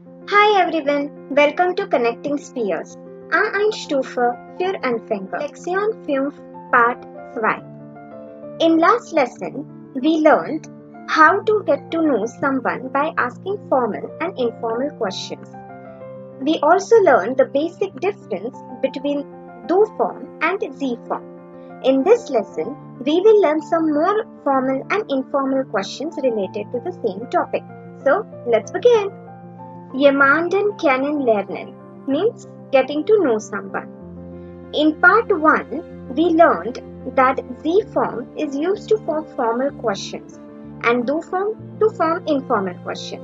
Hi everyone, welcome to Connectingspheres. I'm Einstufe für Anfänger. Lektion 5 Part 2. In last lesson, we learned how to get to know someone by asking formal and informal questions. We also learned the basic difference between du form and sie form. In this lesson, we will learn some more formal and informal questions related to the same topic. So, let's begin. Jemanden kennenlernen means getting to know someone. In part 1, we learned that sie form is used to form formal questions and du form to form informal questions.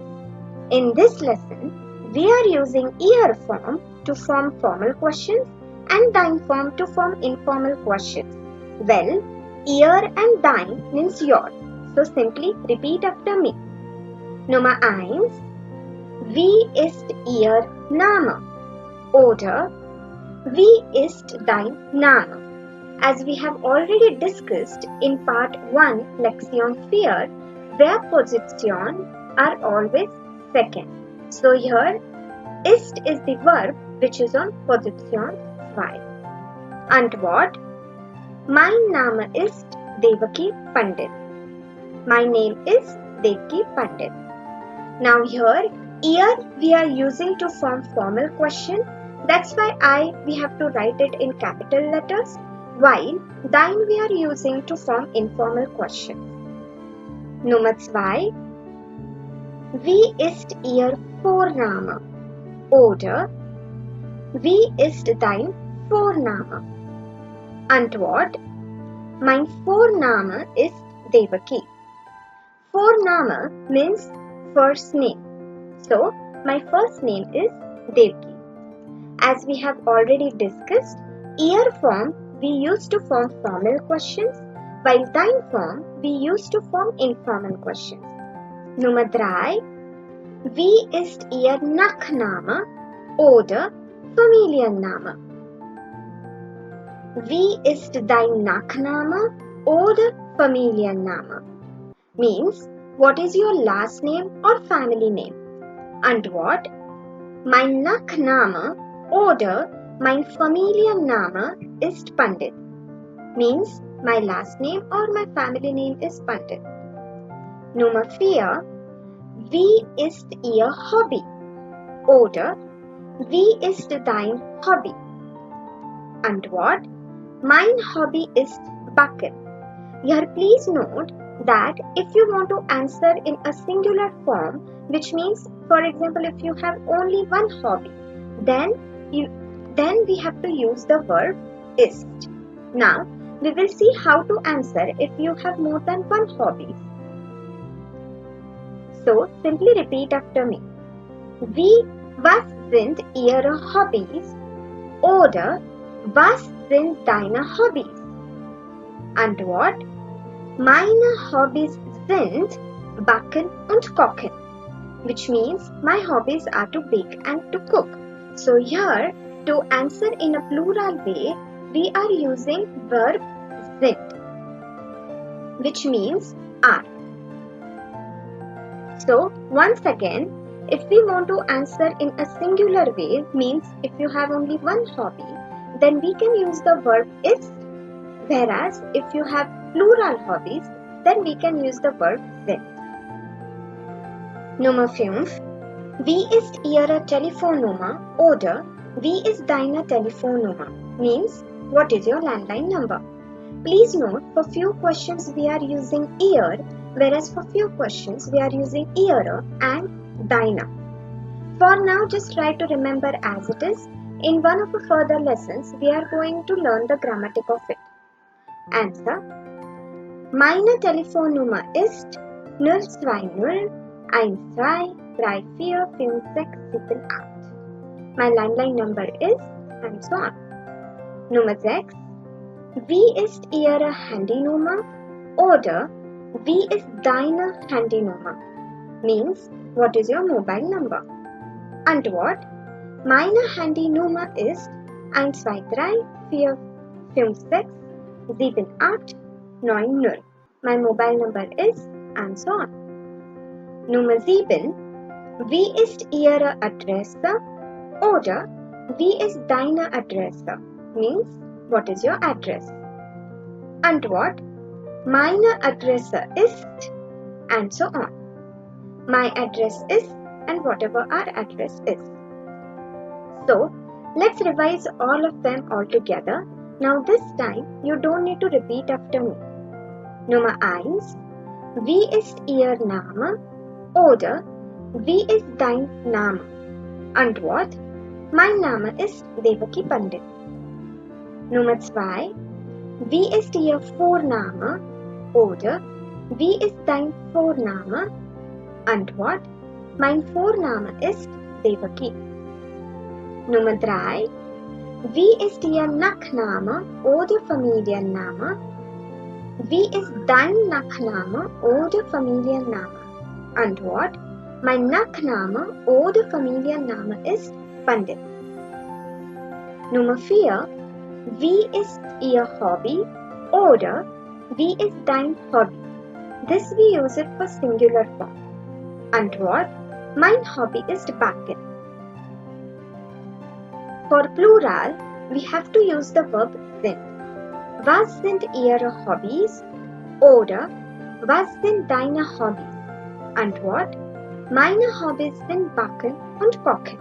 In this lesson, we are using ihr form to form formal questions and dein form to form informal questions. Well, ihr and dein means your. So simply repeat after me. Nummer 1. Wie ist Ihr Name? Oder wie ist dein Name? As we have already discussed in part 1 Lektion 4, where position are always second. So here ist is the verb which is on position 2. Antwort: Mein Name ist Devaki Pandit. My name is Devaki Pandit. Now here ihr we are using to form formal question. That's why we have to write it in capital letters, while dein we are using to form informal question. Nummer 2. Wie ist Ihr Vorname? Oder wie ist dein Vorname? Antwort: Mein Vorname ist Devaki. Vorname means first name. So, my first name is Devaki. As we have already discussed, ihr form we use to form formal questions, while dein form we use to form informal questions. Nummer 3. Wie ist Ihr Nachname oder Familienname? Wie ist dein Nachname oder Familienname? Means, what is your last name or family name? Antwort: Mein Nachname oder mein Familienname ist Pandit. Means, my last name or my family name is Pandit. Nummer 4. Wie ist Ihr Hobby? Oder wie ist dein Hobby? Antwort: Mein Hobby ist Backen. Here please note that if you want to answer in a singular form, which means, for example, if you have only one hobby, then we have to use the verb ist. Now, we will see how to answer if you have more than one hobby. So, simply repeat after me. Was sind Ihre Hobbys? Oder was sind deine Hobbys? Antwort: Meine Hobbys sind Backen und Kochen, which means my hobbies are to bake and to cook. So here, to answer in a plural way, we are using verb sind, which means are. So once again, if we want to answer in a singular way, means if you have only one hobby, then we can use the verb ist. Whereas if you have plural hobbies, then we can use the verb sind. Nummer 5. Wie ist Ihre Telefonnummer oder wie ist deine Telefonnummer? Means, what is your landline number? Please note, for few questions we are using ihr, whereas for few questions we are using ihre and deine. For now, just try to remember as it is. In one of the further lessons, we are going to learn the grammatic of it. Answer: Meine Telefonnummer ist 020 12345678. My landline number is, and so on. Nummer 6. Wie ist Ihre Handynummer? Oder wie ist deine Handynummer? Means, what is your mobile number? Antwort: Meine Handynummer ist 1234567890. My mobile number is, and so on. Nummer 7. Wie ist Ihre Adresse? Oder wie ist deine Adresse? Means, what is your address? Antwort: meine Adresse ist, and so on. My address is, and whatever our address is. So, let's revise all of them all together. Now this time, you don't need to repeat after me. Nummer 1. Wie ist Ihr Name? Oder wie ist dein Name? Antwort: mein Name ist Devaki Pandit. Nummer 2. Wie ist Ihr Vorname? Oder wie ist dein Vorname? Antwort: mein Vorname ist Devaki. Nummer 3. Wie ist Ihr Nachname oder Familienname? Wie ist dein Nachname oder Familienname? Antwort: mein Nachname oder Familienname ist Pandit. Nummer 4. Wie ist Ihr Hobby oder wie ist dein Hobby? This we use it for singular form. Antwort: mein Hobby ist Backen. For plural, we have to use the verb sind. Was sind Ihre Hobbys? Oder was sind deine Hobbys? Antwort: meine Hobbys sind Backen und Kochen.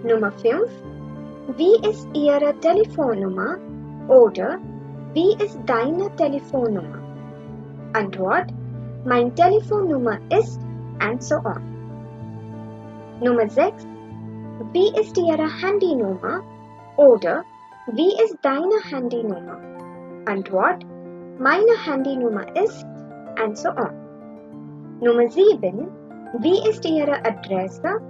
Nummer 5. Wie ist Ihre Telefonnummer? Oder wie ist deine Telefonnummer? Antwort: mein Telefonnummer ist, and so on. Nummer 6. Wie ist Ihre Handynummer? Oder wie ist deine Handynummer? Antwort: meine Handynummer ist, and so on. Nummer 7. Wie ist Ihre Adresse?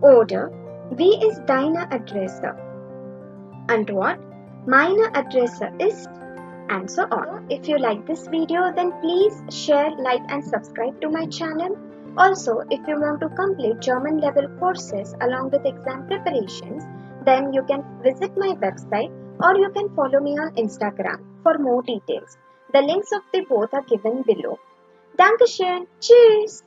Oder wie ist deine Adresse? Antwort: meine Adresse ist, and so on. If you like this video, then please share, like and subscribe to my channel. Also, if you want to complete German level courses along with exam preparations, then you can visit my website or you can follow me on Instagram for more details. The links of the both are given below. Dankeschön. Tschüss.